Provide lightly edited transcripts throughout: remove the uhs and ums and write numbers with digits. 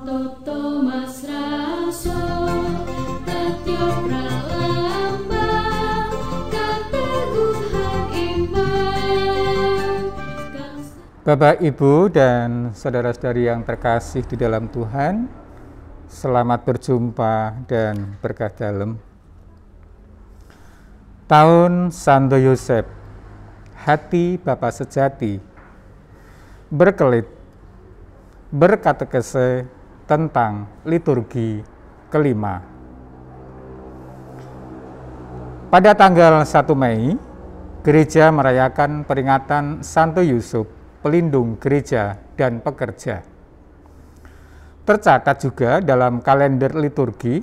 Toto Mas Raso Tetyo Pralambang Keteguhan iman. Bapak, Ibu, dan saudara-saudari yang terkasih di dalam Tuhan, selamat berjumpa dan berkah dalam. Tahun Santo Yosef, hati Bapa sejati, berkelit, berkatekese tentang liturgi kelima. Pada tanggal 1 Mei, gereja merayakan peringatan Santo Yusuf, pelindung gereja dan pekerja. Tercatat juga dalam kalender liturgi,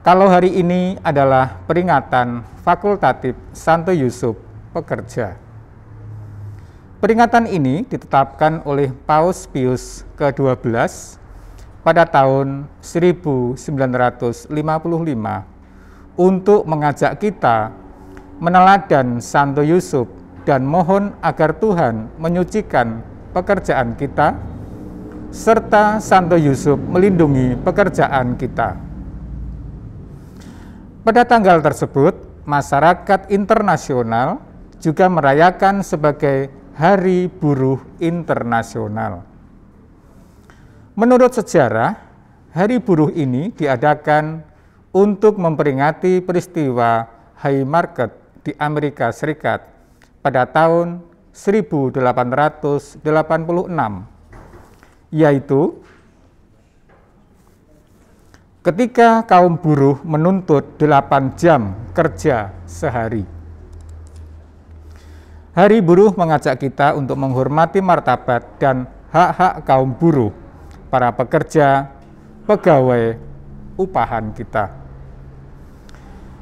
kalau hari ini adalah peringatan fakultatif Santo Yusuf, pekerja. Peringatan ini ditetapkan oleh Paus Pius ke-12 pada tahun 1955 untuk mengajak kita meneladan Santo Yusuf dan mohon agar Tuhan menyucikan pekerjaan kita serta Santo Yusuf melindungi pekerjaan kita. Pada tanggal tersebut, masyarakat internasional juga merayakan sebagai Hari Buruh Internasional. Menurut sejarah, Hari Buruh ini diadakan untuk memperingati peristiwa Haymarket di Amerika Serikat pada tahun 1886, yaitu ketika kaum buruh menuntut 8 jam kerja sehari. Hari Buruh mengajak kita untuk menghormati martabat dan hak-hak kaum buruh, para pekerja, pegawai, upahan kita.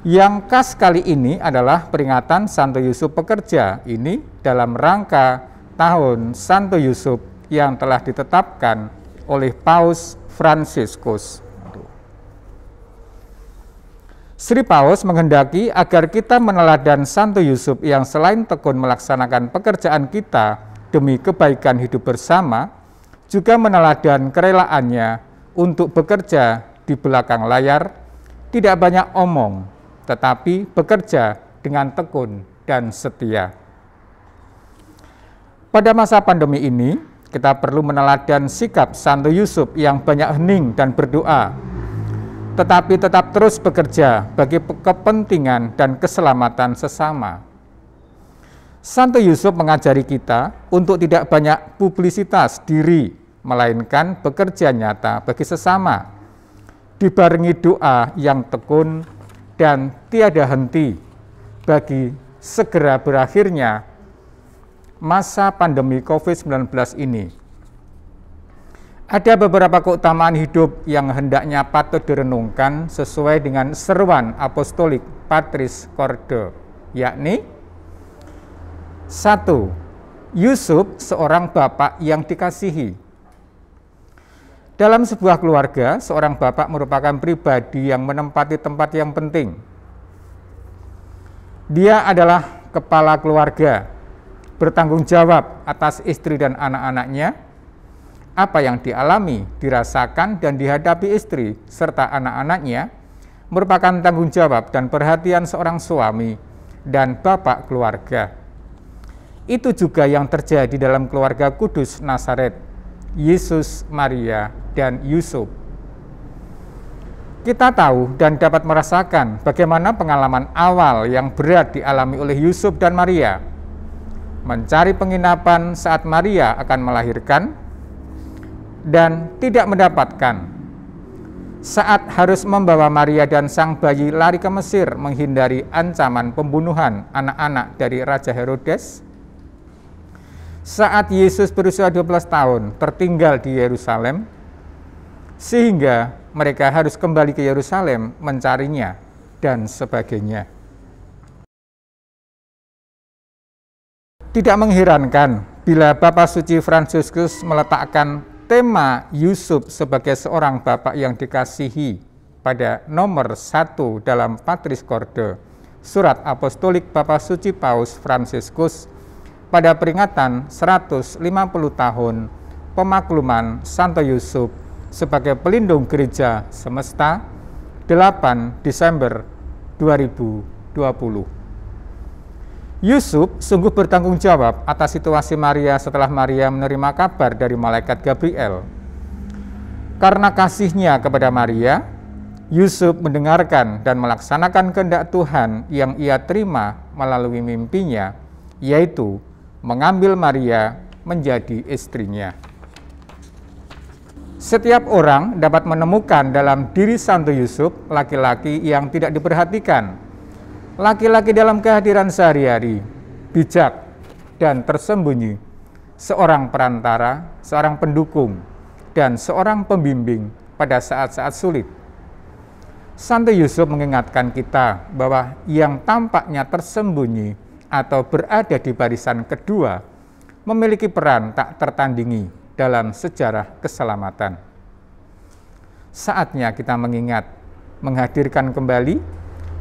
Yang khas kali ini adalah peringatan Santo Yusuf pekerja ini dalam rangka tahun Santo Yusuf yang telah ditetapkan oleh Paus Fransiskus. Sri Paus menghendaki agar kita meneladan Santo Yusuf yang selain tekun melaksanakan pekerjaan kita demi kebaikan hidup bersama, juga meneladan kerelaannya untuk bekerja di belakang layar, tidak banyak omong, tetapi bekerja dengan tekun dan setia. Pada masa pandemi ini, kita perlu meneladan sikap Santo Yusuf yang banyak hening dan berdoa, tetapi tetap terus bekerja bagi kepentingan dan keselamatan sesama. Santo Yusuf mengajari kita untuk tidak banyak publisitas diri, melainkan bekerja nyata bagi sesama, dibarengi doa yang tekun dan tiada henti bagi segera berakhirnya masa pandemi COVID-19 ini. Ada beberapa keutamaan hidup yang hendaknya patut direnungkan sesuai dengan seruan apostolik Patris Corde, yakni 1. Yusuf seorang bapak yang dikasihi. Dalam sebuah keluarga, seorang bapak merupakan pribadi yang menempati tempat yang penting. Dia adalah kepala keluarga, bertanggung jawab atas istri dan anak-anaknya. Apa yang dialami, dirasakan, dan dihadapi istri serta anak-anaknya merupakan tanggung jawab dan perhatian seorang suami dan bapak keluarga. Itu juga yang terjadi dalam keluarga kudus Nazaret, Yesus, Maria, dan Yusuf. Kita tahu dan dapat merasakan bagaimana pengalaman awal yang berat dialami oleh Yusuf dan Maria. Mencari penginapan saat Maria akan melahirkan, dan tidak mendapatkan. Saat harus membawa Maria dan sang bayi lari ke Mesir menghindari ancaman pembunuhan anak-anak dari Raja Herodes. Saat Yesus berusia 12 tahun tertinggal di Yerusalem, sehingga mereka harus kembali ke Yerusalem mencarinya dan sebagainya. Tidak mengherankan bila Bapak Suci Fransiskus meletakkan tema Yusuf sebagai seorang bapak yang dikasihi pada nomor 1 dalam Patris Corde, surat apostolik Bapak Suci Paus Fransiskus pada peringatan 150 tahun pemakluman Santo Yusuf sebagai pelindung gereja semesta 8 Desember 2020. Yusuf sungguh bertanggung jawab atas situasi Maria setelah Maria menerima kabar dari malaikat Gabriel. Karena kasihnya kepada Maria, Yusuf mendengarkan dan melaksanakan kehendak Tuhan yang ia terima melalui mimpinya, yaitu mengambil Maria menjadi istrinya. Setiap orang dapat menemukan dalam diri Santo Yusuf laki-laki yang tidak diperhatikan, laki-laki dalam kehadiran sehari-hari, bijak dan tersembunyi, seorang perantara, seorang pendukung, dan seorang pembimbing pada saat-saat sulit. Santo Yusuf mengingatkan kita bahwa yang tampaknya tersembunyi atau berada di barisan kedua memiliki peran tak tertandingi dalam sejarah keselamatan. Saatnya kita mengingat, menghadirkan kembali,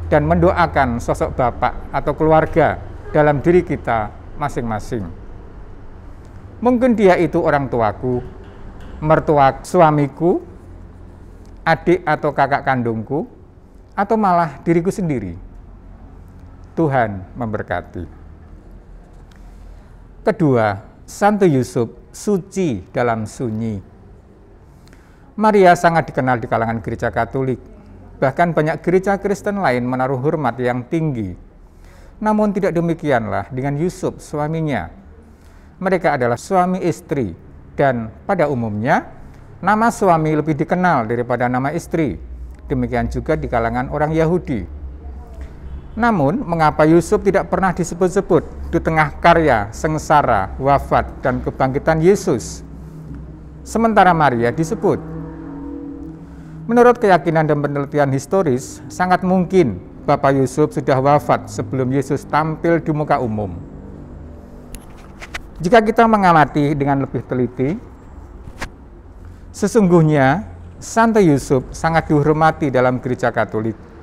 dan mendoakan sosok bapak atau keluarga dalam diri kita masing-masing. Mungkin dia itu orang tuaku, mertua suamiku, adik atau kakak kandungku, atau malah diriku sendiri. Tuhan memberkati. Kedua, Santo Yusuf suci dalam sunyi. Maria sangat dikenal di kalangan gereja Katolik. Bahkan banyak gereja Kristen lain menaruh hormat yang tinggi. Namun tidak demikianlah dengan Yusuf, suaminya. Mereka adalah suami istri, dan pada umumnya nama suami lebih dikenal daripada nama istri. Demikian juga di kalangan orang Yahudi. Namun, mengapa Yusuf tidak pernah disebut-sebut di tengah karya, sengsara, wafat, dan kebangkitan Yesus? Sementara Maria disebut. Menurut keyakinan dan penelitian historis, sangat mungkin Bapak Yusuf sudah wafat sebelum Yesus tampil di muka umum. Jika kita mengamati dengan lebih teliti, sesungguhnya Santo Yusuf sangat dihormati dalam gereja Katolik.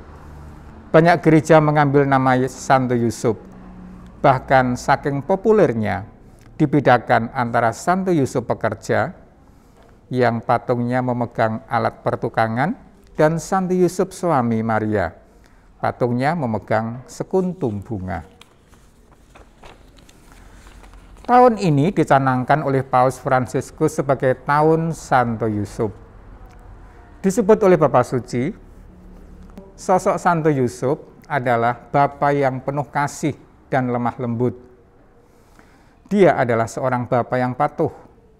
Banyak gereja mengambil nama Santo Yusuf. Bahkan saking populernya, dibedakan antara Santo Yusuf pekerja, yang patungnya memegang alat pertukangan, dan Santo Yusuf suami Maria, patungnya memegang sekuntum bunga. Tahun ini dicanangkan oleh Paus Fransiskus sebagai Tahun Santo Yusuf. Disebut oleh Bapak Suci, sosok Santo Yusuf adalah bapa yang penuh kasih dan lemah lembut. Dia adalah seorang bapa yang patuh,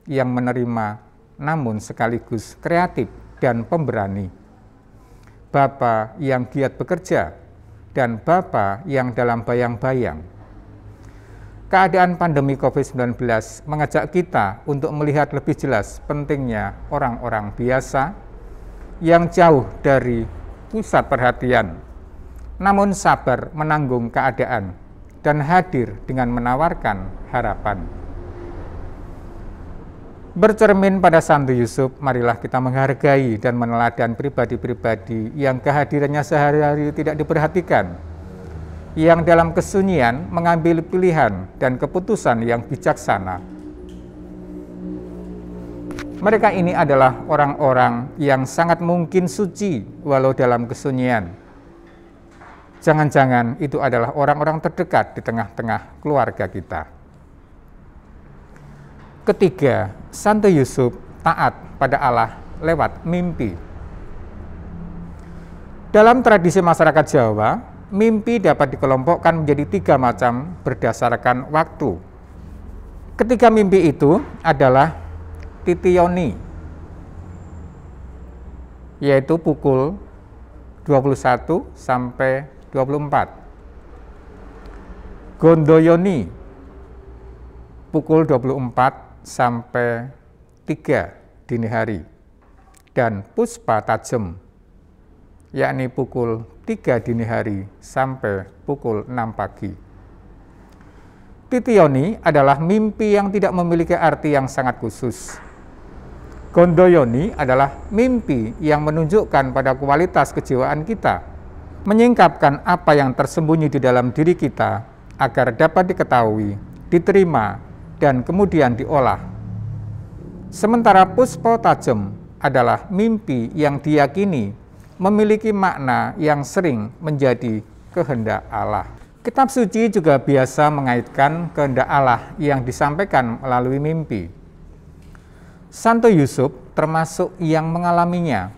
yang menerima namun sekaligus kreatif dan pemberani. Bapa yang giat bekerja dan bapa yang dalam bayang-bayang. Keadaan pandemi COVID-19 mengajak kita untuk melihat lebih jelas pentingnya orang-orang biasa yang jauh dari pusat perhatian, namun sabar menanggung keadaan dan hadir dengan menawarkan harapan. Bercermin pada Santo Yusuf, marilah kita menghargai dan meneladan pribadi-pribadi yang kehadirannya sehari-hari tidak diperhatikan, yang dalam kesunyian mengambil pilihan dan keputusan yang bijaksana. Mereka ini adalah orang-orang yang sangat mungkin suci walau dalam kesunyian. Jangan-jangan itu adalah orang-orang terdekat di tengah-tengah keluarga kita. Ketiga, Santo Yusuf taat pada Allah lewat mimpi. Dalam tradisi masyarakat Jawa, mimpi dapat dikelompokkan menjadi 3 macam berdasarkan waktu. Ketiga mimpi itu adalah Titiyoni, yaitu pukul 21 sampai 24. Gondoyoni, pukul 24 sampai 3 dini hari. Dan Puspa Tajem, yakni pukul 3 dini hari sampai pukul 6 pagi. Titiyoni adalah mimpi yang tidak memiliki arti yang sangat khusus. Gondoyoni adalah mimpi yang menunjukkan pada kualitas kejiwaan kita, menyingkapkan apa yang tersembunyi di dalam diri kita agar dapat diketahui, diterima, dan kemudian diolah. Sementara Puspa Tajem adalah mimpi yang diyakini memiliki makna yang sering menjadi kehendak Allah. Kitab suci juga biasa mengaitkan kehendak Allah yang disampaikan melalui mimpi. Santo Yusuf termasuk yang mengalaminya.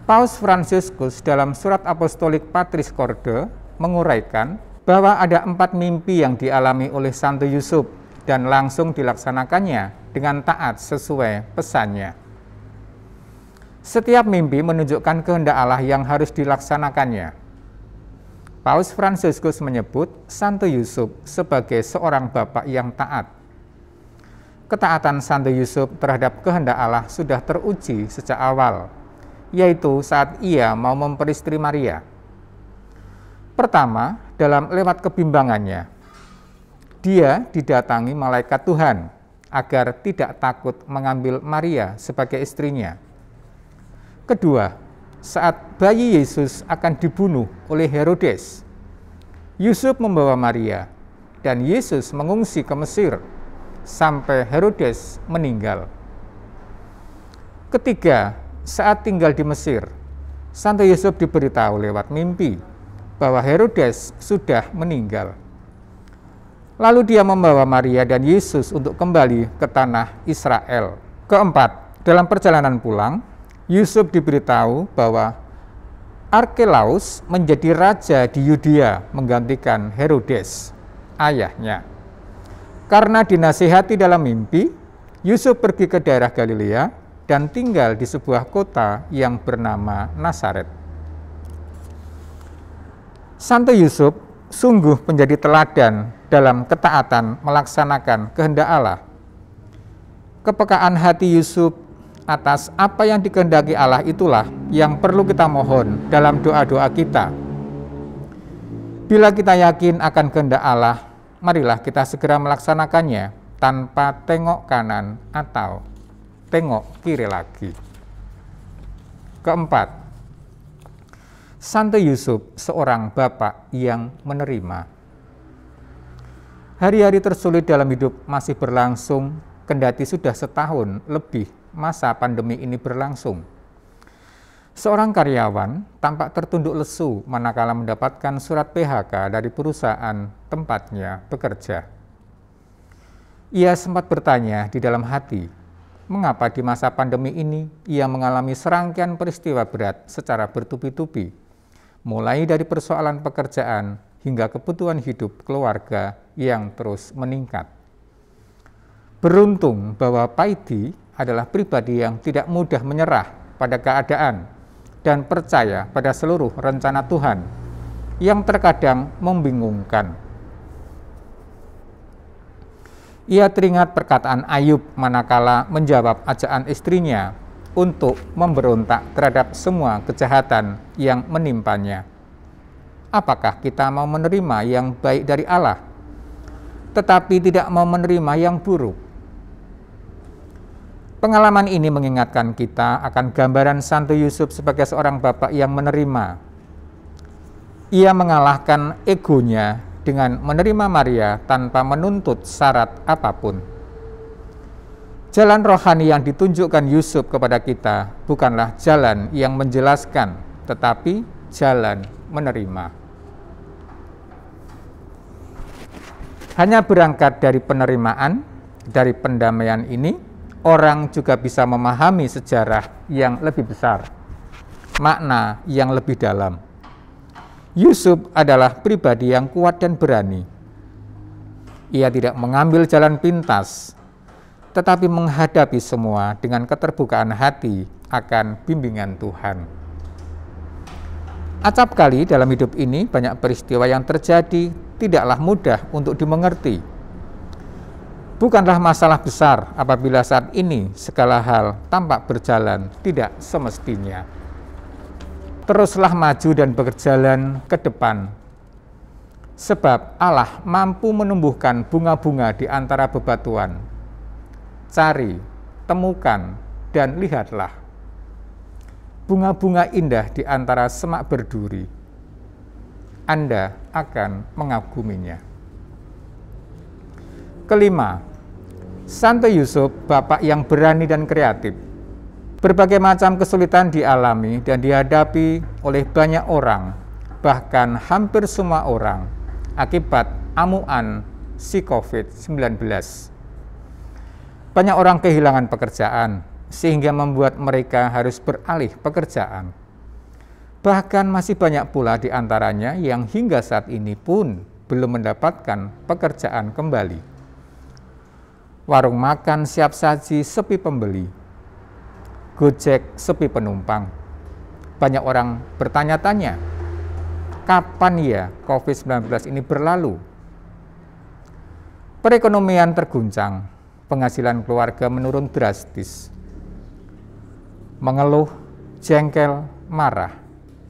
Paus Fransiskus dalam surat apostolik Patris Corde menguraikan bahwa ada 4 mimpi yang dialami oleh Santo Yusuf dan langsung dilaksanakannya dengan taat sesuai pesannya. Setiap mimpi menunjukkan kehendak Allah yang harus dilaksanakannya. Paus Fransiskus menyebut Santo Yusuf sebagai seorang bapak yang taat. Ketaatan Santo Yusuf terhadap kehendak Allah sudah teruji sejak awal, yaitu saat ia mau memperistri Maria. Pertama, lewat kebimbangannya. Dia didatangi malaikat Tuhan agar tidak takut mengambil Maria sebagai istrinya. Kedua, saat bayi Yesus akan dibunuh oleh Herodes, Yusuf membawa Maria dan Yesus mengungsi ke Mesir sampai Herodes meninggal. Ketiga, saat tinggal di Mesir, Santo Yusuf diberitahu lewat mimpi bahwa Herodes sudah meninggal. Lalu dia membawa Maria dan Yesus untuk kembali ke tanah Israel. Keempat, dalam perjalanan pulang, Yusuf diberitahu bahwa Arkelaus menjadi raja di Yudea menggantikan Herodes, ayahnya. Karena dinasihati dalam mimpi, Yusuf pergi ke daerah Galilea dan tinggal di sebuah kota yang bernama Nazaret. Santo Yusuf sungguh menjadi teladan dalam ketaatan melaksanakan kehendak Allah. Kepekaan hati Yusuf atas apa yang dikehendaki Allah itulah yang perlu kita mohon dalam doa-doa kita. Bila kita yakin akan kehendak Allah, marilah kita segera melaksanakannya tanpa tengok kanan atau tengok kiri lagi. Keempat, Santo Yusuf seorang bapak yang menerima. Hari-hari tersulit dalam hidup masih berlangsung, kendati sudah setahun lebih masa pandemi ini berlangsung. Seorang karyawan tampak tertunduk lesu manakala mendapatkan surat PHK dari perusahaan tempatnya bekerja. Ia sempat bertanya di dalam hati, mengapa di masa pandemi ini ia mengalami serangkaian peristiwa berat secara bertubi-tubi, mulai dari persoalan pekerjaan hingga kebutuhan hidup keluarga yang terus meningkat. Beruntung bahwa Paidi adalah pribadi yang tidak mudah menyerah pada keadaan dan percaya pada seluruh rencana Tuhan yang terkadang membingungkan. Ia teringat perkataan Ayub manakala menjawab ajakan istrinya untuk memberontak terhadap semua kejahatan yang menimpanya. Apakah kita mau menerima yang baik dari Allah, tetapi tidak mau menerima yang buruk? Pengalaman ini mengingatkan kita akan gambaran Santo Yusuf sebagai seorang bapak yang menerima. Ia mengalahkan egonya dengan menerima Maria tanpa menuntut syarat apapun. Jalan rohani yang ditunjukkan Yusuf kepada kita bukanlah jalan yang menjelaskan, tetapi jalan menerima. Hanya berangkat dari penerimaan, dari pendamaian ini, orang juga bisa memahami sejarah yang lebih besar, makna yang lebih dalam. Yusuf adalah pribadi yang kuat dan berani. Ia tidak mengambil jalan pintas, tetapi menghadapi semua dengan keterbukaan hati akan bimbingan Tuhan. Acap kali dalam hidup ini banyak peristiwa yang terjadi tidaklah mudah untuk dimengerti. Bukanlah masalah besar apabila saat ini segala hal tampak berjalan tidak semestinya. Teruslah maju dan berjalan ke depan, sebab Allah mampu menumbuhkan bunga-bunga di antara bebatuan. Cari, temukan, dan lihatlah. Bunga-bunga indah di antara semak berduri. Anda akan mengaguminya. Kelima, Santo Yusuf, bapak yang berani dan kreatif. Berbagai macam kesulitan dialami dan dihadapi oleh banyak orang, bahkan hampir semua orang, akibat amuan si COVID-19. Banyak orang kehilangan pekerjaan, sehingga membuat mereka harus beralih pekerjaan. Bahkan masih banyak pula di antaranya yang hingga saat ini pun belum mendapatkan pekerjaan kembali. Warung makan siap saji sepi pembeli, Gojek sepi penumpang. Banyak orang bertanya-tanya, kapan ya COVID-19 ini berlalu? Perekonomian terguncang, penghasilan keluarga menurun drastis. Mengeluh, jengkel, marah,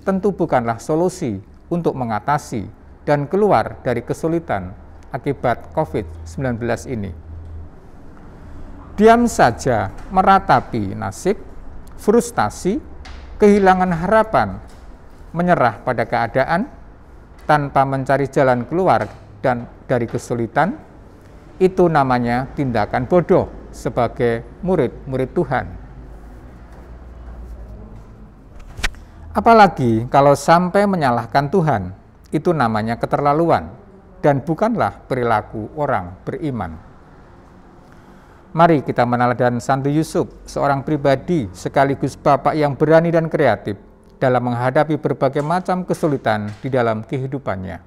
tentu bukanlah solusi untuk mengatasi dan keluar dari kesulitan akibat COVID-19 ini. Diam saja meratapi nasib, frustasi, kehilangan harapan, menyerah pada keadaan, tanpa mencari jalan keluar dan dari kesulitan, itu namanya tindakan bodoh sebagai murid-murid Tuhan. Apalagi kalau sampai menyalahkan Tuhan, itu namanya keterlaluan dan bukanlah perilaku orang beriman. Mari kita meneladani Santo Yusuf, seorang pribadi sekaligus bapak yang berani dan kreatif dalam menghadapi berbagai macam kesulitan di dalam kehidupannya.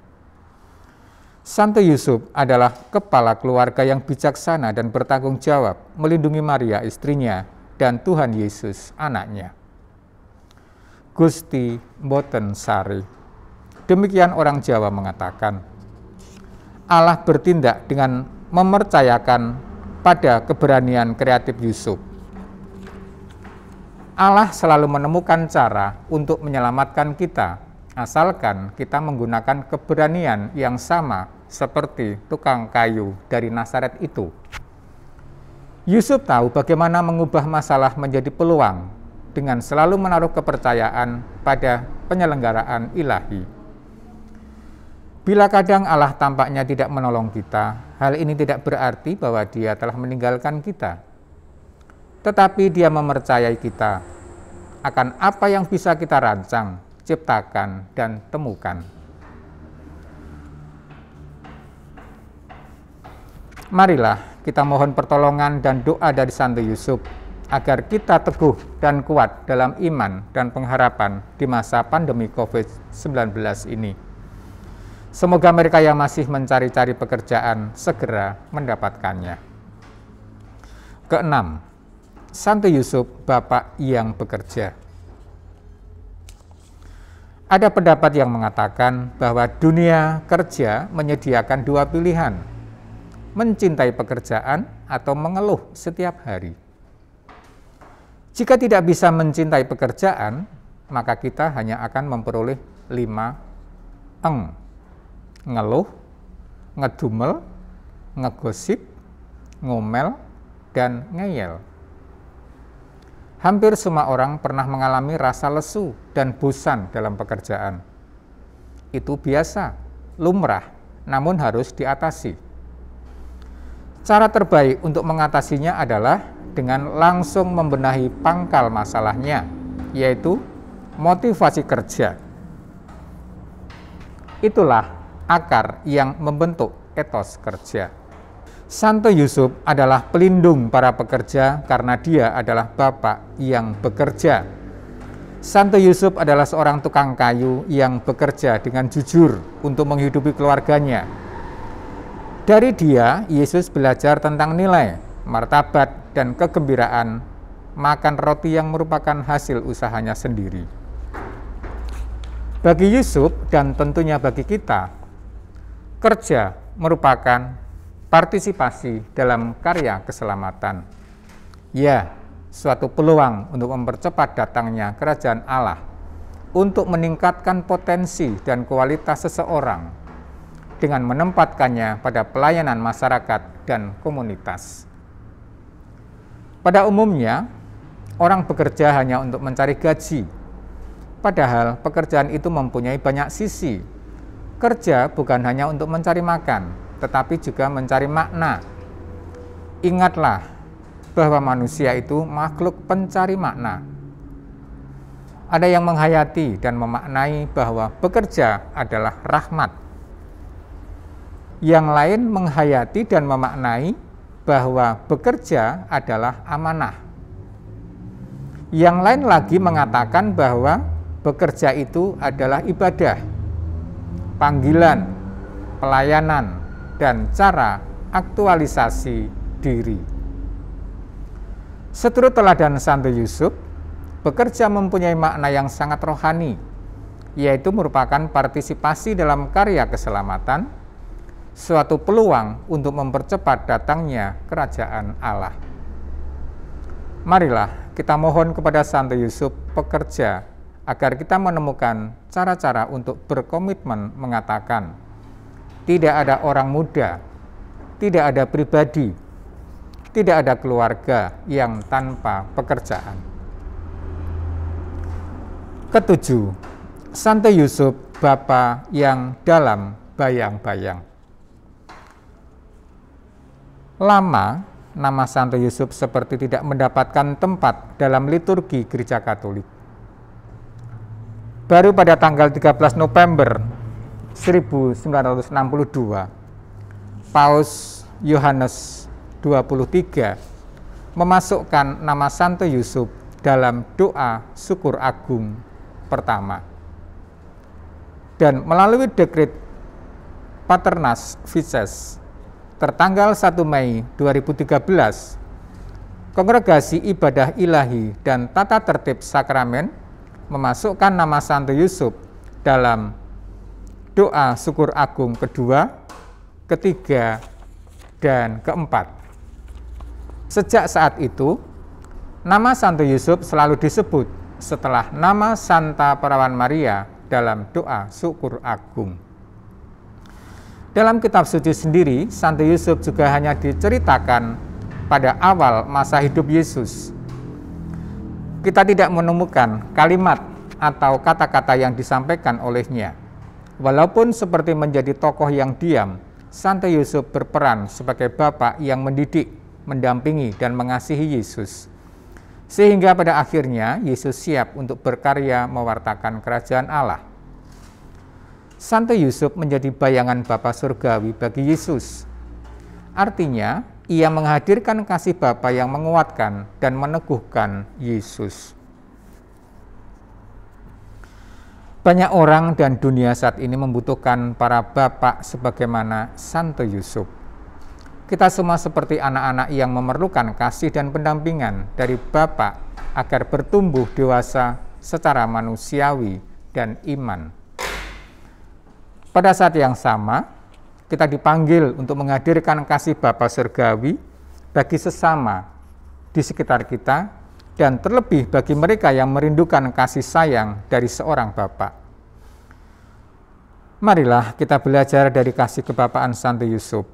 Santo Yusuf adalah kepala keluarga yang bijaksana dan bertanggung jawab melindungi Maria istrinya dan Tuhan Yesus anaknya. Gusti Mboten Sari. Demikian orang Jawa mengatakan. Allah bertindak dengan mempercayakan pada keberanian kreatif Yusuf. Allah selalu menemukan cara untuk menyelamatkan kita, asalkan kita menggunakan keberanian yang sama seperti tukang kayu dari Nazaret itu. Yusuf tahu bagaimana mengubah masalah menjadi peluang dengan selalu menaruh kepercayaan pada penyelenggaraan ilahi. Bila kadang Allah tampaknya tidak menolong kita, hal ini tidak berarti bahwa Dia telah meninggalkan kita. Tetapi Dia mempercayai kita akan apa yang bisa kita rancang, ciptakan, dan temukan. Marilah kita mohon pertolongan dan doa dari Santo Yusuf, agar kita teguh dan kuat dalam iman dan pengharapan di masa pandemi COVID-19 ini. Semoga mereka yang masih mencari-cari pekerjaan segera mendapatkannya. Keenam, Santo Yusuf, Bapak yang bekerja. Ada pendapat yang mengatakan bahwa dunia kerja menyediakan dua pilihan, mencintai pekerjaan atau mengeluh setiap hari. Jika tidak bisa mencintai pekerjaan, maka kita hanya akan memperoleh 5 eng. Ngeluh, ngedumel, ngegosip, ngomel, dan ngeyel. Hampir semua orang pernah mengalami rasa lesu dan bosan dalam pekerjaan. Itu biasa, lumrah, namun harus diatasi. Cara terbaik untuk mengatasinya adalah dengan langsung membenahi pangkal masalahnya, yaitu motivasi kerja. Itulah akar yang membentuk etos kerja. Santo Yusuf adalah pelindung para pekerja karena dia adalah Bapak yang bekerja. Santo Yusuf adalah seorang tukang kayu yang bekerja dengan jujur untuk menghidupi keluarganya. Dari dia, Yesus belajar tentang nilai, martabat, dan kegembiraan makan roti yang merupakan hasil usahanya sendiri. Bagi Yusuf dan tentunya bagi kita, kerja merupakan partisipasi dalam karya keselamatan. Ya, suatu peluang untuk mempercepat datangnya kerajaan Allah, untuk meningkatkan potensi dan kualitas seseorang dengan menempatkannya pada pelayanan masyarakat dan komunitas. Pada umumnya, orang bekerja hanya untuk mencari gaji, padahal pekerjaan itu mempunyai banyak sisi. Kerja bukan hanya untuk mencari makan, tetapi juga mencari makna. Ingatlah bahwa manusia itu makhluk pencari makna. Ada yang menghayati dan memaknai bahwa bekerja adalah rahmat. Yang lain menghayati dan memaknai bahwa bekerja adalah amanah. Yang lain lagi mengatakan bahwa bekerja itu adalah ibadah, panggilan, pelayanan, dan cara aktualisasi diri. Seturut teladan Santo Yusuf, bekerja mempunyai makna yang sangat rohani, yaitu merupakan partisipasi dalam karya keselamatan, suatu peluang untuk mempercepat datangnya kerajaan Allah. Marilah kita mohon kepada Santo Yusuf pekerja agar kita menemukan cara-cara untuk berkomitmen mengatakan, tidak ada orang muda, tidak ada pribadi, tidak ada keluarga yang tanpa pekerjaan. Ketujuh, Santo Yusuf Bapa yang dalam bayang-bayang. Lama, nama Santo Yusuf seperti tidak mendapatkan tempat dalam liturgi Gereja Katolik. Baru pada tanggal 13 November 1962, Paus Yohanes 23 memasukkan nama Santo Yusuf dalam doa syukur agung pertama. Dan melalui dekret Paternas Vices tertanggal 1 Mei 2013, Kongregasi Ibadah Ilahi dan Tata Tertib Sakramen memasukkan nama Santo Yusuf dalam doa syukur agung kedua, ketiga, dan keempat. Sejak saat itu, nama Santo Yusuf selalu disebut setelah nama Santa Perawan Maria dalam doa syukur agung. Dalam kitab suci sendiri, Santo Yusuf juga hanya diceritakan pada awal masa hidup Yesus. Kita tidak menemukan kalimat atau kata-kata yang disampaikan olehnya. Walaupun seperti menjadi tokoh yang diam, Santo Yusuf berperan sebagai bapak yang mendidik, mendampingi, dan mengasihi Yesus. Sehingga pada akhirnya Yesus siap untuk berkarya mewartakan kerajaan Allah. Santo Yusuf menjadi bayangan Bapa Surgawi bagi Yesus. Artinya, ia menghadirkan kasih Bapa yang menguatkan dan meneguhkan Yesus. Banyak orang dan dunia saat ini membutuhkan para bapak sebagaimana Santo Yusuf. Kita semua seperti anak-anak yang memerlukan kasih dan pendampingan dari bapak agar bertumbuh dewasa secara manusiawi dan iman. Pada saat yang sama, kita dipanggil untuk menghadirkan kasih Bapa Surgawi bagi sesama di sekitar kita, dan terlebih bagi mereka yang merindukan kasih sayang dari seorang Bapa. Marilah kita belajar dari kasih kebapaan Santo Yusuf.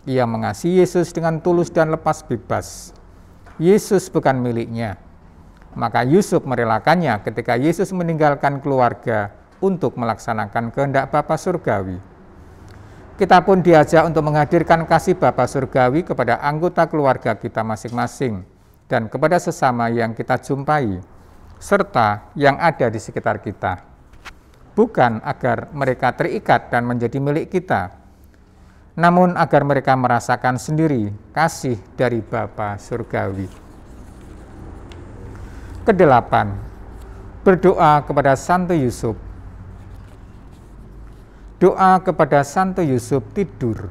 Ia mengasihi Yesus dengan tulus dan lepas bebas. Yesus bukan miliknya, maka Yusuf merelakannya ketika Yesus meninggalkan keluarga untuk melaksanakan kehendak Bapa Surgawi. Kita pun diajak untuk menghadirkan kasih Bapa Surgawi kepada anggota keluarga kita masing-masing dan kepada sesama yang kita jumpai, serta yang ada di sekitar kita. Bukan agar mereka terikat dan menjadi milik kita, namun agar mereka merasakan sendiri kasih dari Bapa Surgawi. Kedelapan, berdoa kepada Santo Yusuf. Doa kepada Santo Yusuf tidur.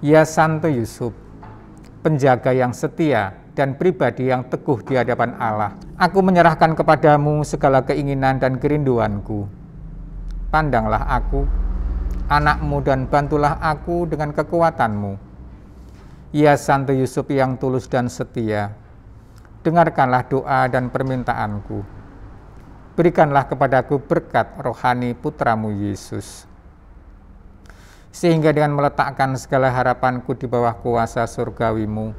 Ya Santo Yusuf, penjaga yang setia dan pribadi yang teguh di hadapan Allah, aku menyerahkan kepadamu segala keinginan dan kerinduanku. Pandanglah aku, anakmu, dan bantulah aku dengan kekuatanmu. Ya Santo Yusuf yang tulus dan setia, dengarkanlah doa dan permintaanku. Berikanlah kepadaku berkat rohani putramu Yesus. Sehingga dengan meletakkan segala harapanku di bawah kuasa surgawimu,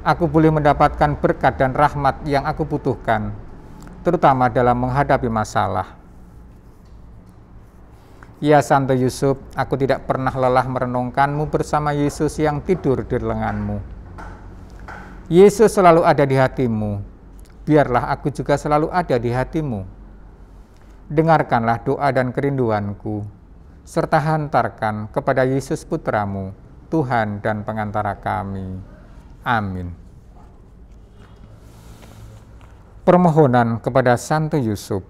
aku boleh mendapatkan berkat dan rahmat yang aku butuhkan, terutama dalam menghadapi masalah. Ya Santo Yusuf, aku tidak pernah lelah merenungkanmu bersama Yesus yang tidur di lenganmu. Yesus selalu ada di hatimu, biarlah aku juga selalu ada di hatimu. Dengarkanlah doa dan kerinduanku, serta hantarkan kepada Yesus Putramu, Tuhan dan pengantara kami. Amin. Permohonan kepada Santo Yusuf.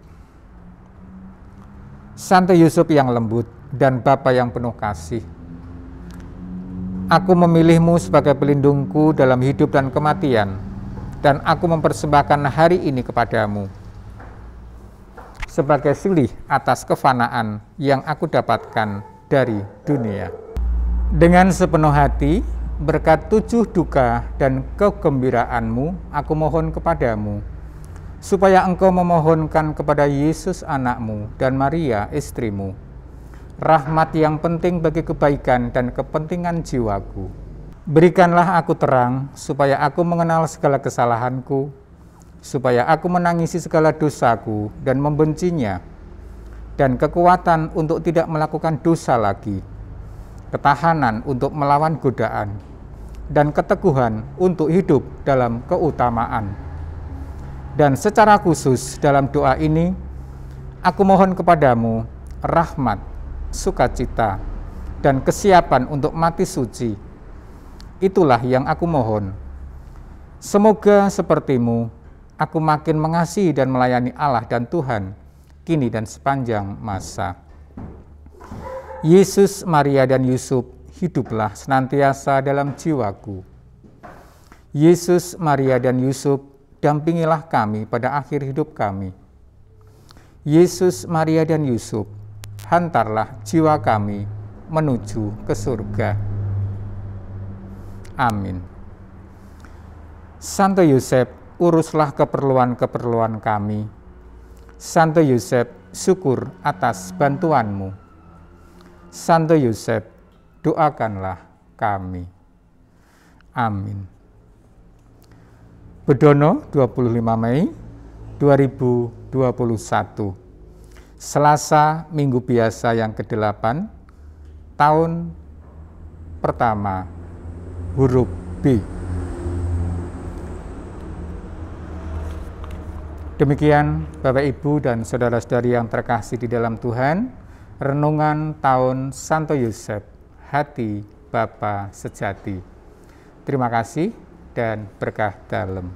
Santo Yusuf yang lembut dan Bapa yang penuh kasih, aku memilihmu sebagai pelindungku dalam hidup dan kematian, dan aku mempersembahkan hari ini kepadamu sebagai silih atas kefanaan yang aku dapatkan dari dunia. Dengan sepenuh hati, berkat 7 duka dan kegembiraanmu, aku mohon kepadamu, supaya engkau memohonkan kepada Yesus anakmu dan Maria istrimu, rahmat yang penting bagi kebaikan dan kepentingan jiwaku. Berikanlah aku terang, supaya aku mengenal segala kesalahanku, supaya aku menangisi segala dosaku dan membencinya, dan kekuatan untuk tidak melakukan dosa lagi, ketahanan untuk melawan godaan, dan keteguhan untuk hidup dalam keutamaan. Dan secara khusus dalam doa ini, aku mohon kepadamu rahmat, sukacita, dan kesiapan untuk mati suci. Itulah yang aku mohon. Semoga sepertimu, aku makin mengasihi dan melayani Allah dan Tuhan, kini dan sepanjang masa. Yesus, Maria, dan Yusuf, hiduplah senantiasa dalam jiwaku. Yesus, Maria, dan Yusuf, dampingilah kami pada akhir hidup kami. Yesus, Maria, dan Yusuf, hantarlah jiwa kami menuju ke surga. Amin. Santo Yusuf, uruslah keperluan-keperluan kami. Santo Yusuf, syukur atas bantuanmu. Santo Yusuf, doakanlah kami. Amin. Bedono 25 Mei 2021, Selasa Minggu Biasa yang ke-8, tahun pertama, huruf B. Demikian Bapak Ibu dan saudara-saudari yang terkasih di dalam Tuhan, renungan tahun Santo Yusuf, hati Bapa sejati. Terima kasih dan berkah dalam.